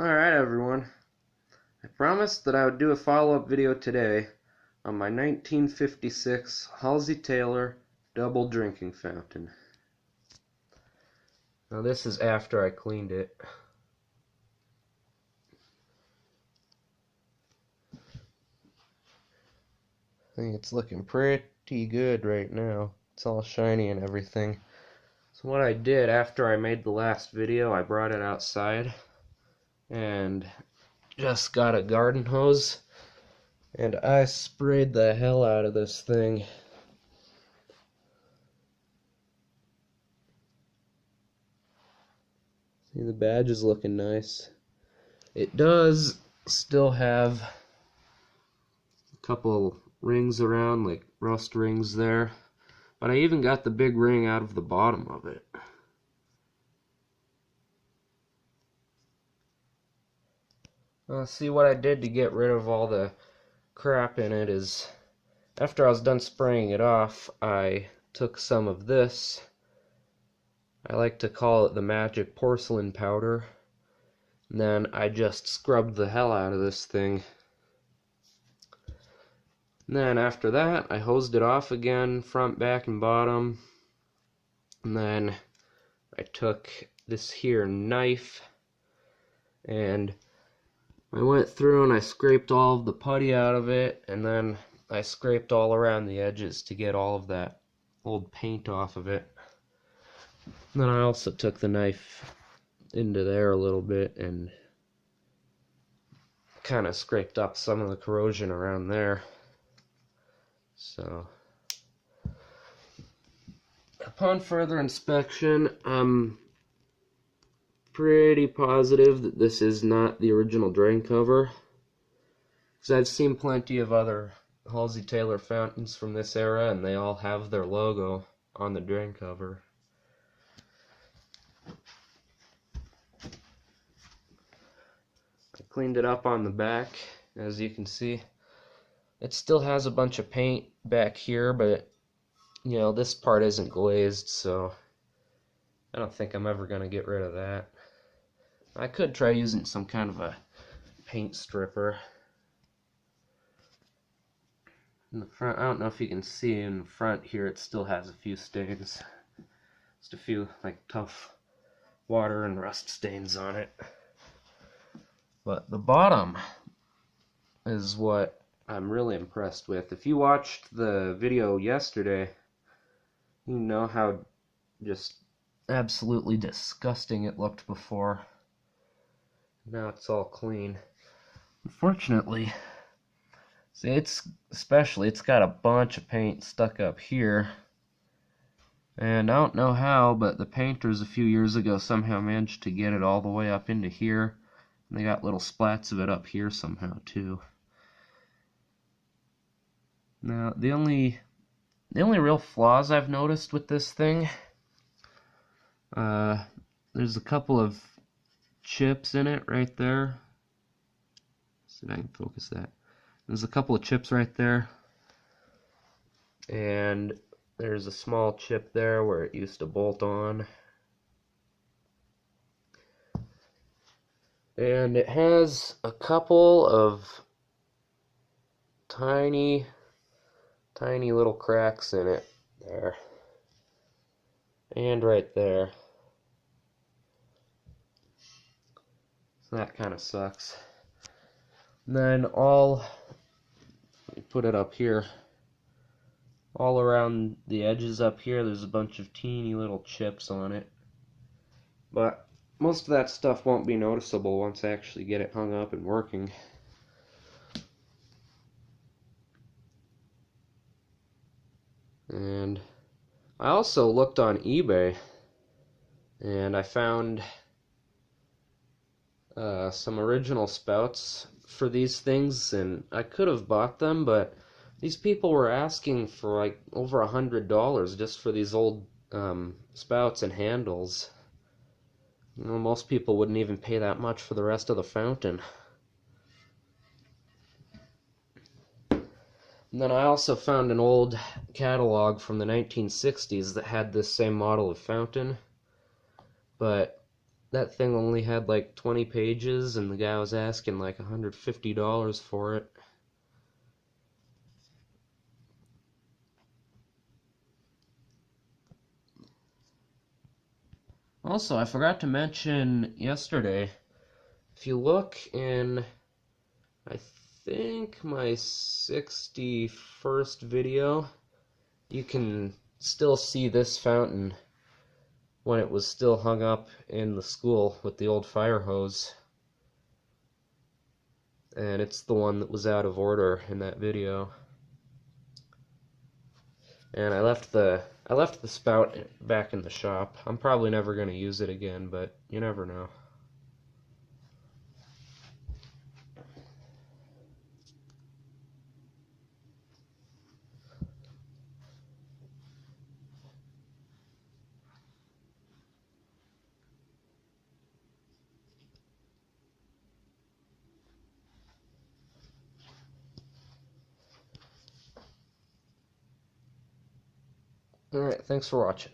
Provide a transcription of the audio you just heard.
Alright everyone, I promised that I would do a follow-up video today on my 1956 Halsey Taylor double drinking fountain. Now this is after I cleaned it. I think it's looking pretty good right now. It's all shiny and everything. So what I did after I made the last video, I brought it outside and just got a garden hose and I sprayed the hell out of this thing. See, the badge is looking nice. It does still have a couple rings around, like rust rings there, but I even got the big ring out of the bottom of it. See, what I did to get rid of all the crap in it is, after I was done spraying it off, I took some of this. I like to call it the magic porcelain powder. And then I just scrubbed the hell out of this thing. And then after that, I hosed it off again, front, back, and bottom. And then I took this here knife and I went through and I scraped all of the putty out of it, and then I scraped all around the edges to get all of that old paint off of it. And then I also took the knife into there a little bit and kind of scraped up some of the corrosion around there. So, upon further inspection, I'm pretty positive that this is not the original drain cover, because I've seen plenty of other Halsey Taylor fountains from this era and they all have their logo on the drain cover. I cleaned it up on the back, as you can see. It still has a bunch of paint back here, but you know, this part isn't glazed, so I don't think I'm ever going to get rid of that. I could try using some kind of a paint stripper. In the front, I don't know if you can see in the front here, it still has a few stains. Just a few like tough water and rust stains on it. But the bottom is what I'm really impressed with. If you watched the video yesterday, you know how just absolutely disgusting it looked before. Now it's all clean. Unfortunately, see, it's got a bunch of paint stuck up here, and I don't know how, but the painters a few years ago somehow managed to get it all the way up into here, and they got little splats of it up here somehow too. Now the only real flaws I've noticed with this thing, there's a couple of chips in it right there. Let's see if I can focus that. There's a couple of chips right there, and there's a small chip there where it used to bolt on, and it has a couple of tiny little cracks in it there and right there. So that kind of sucks. And then let me put it up here, all around the edges up here there's a bunch of teeny little chips on it, but most of that stuff won't be noticeable once I actually get it hung up and working. And I also looked on eBay and I found some original spouts for these things, and I could have bought them, but these people were asking for like over $100 just for these old spouts and handles. You know, most people wouldn't even pay that much for the rest of the fountain. And then I also found an old catalog from the 1960s that had this same model of fountain, but that thing only had like 20 pages, and the guy was asking like $150 for it. Also, I forgot to mention yesterday, if you look in, I think, my 61st video, you can still see this fountain when it was still hung up in the school with the old fire hose. And it's the one that was out of order in that video. And I left the spout back in the shop. I'm probably never going to use it again, but you never know. Alright, thanks for watching.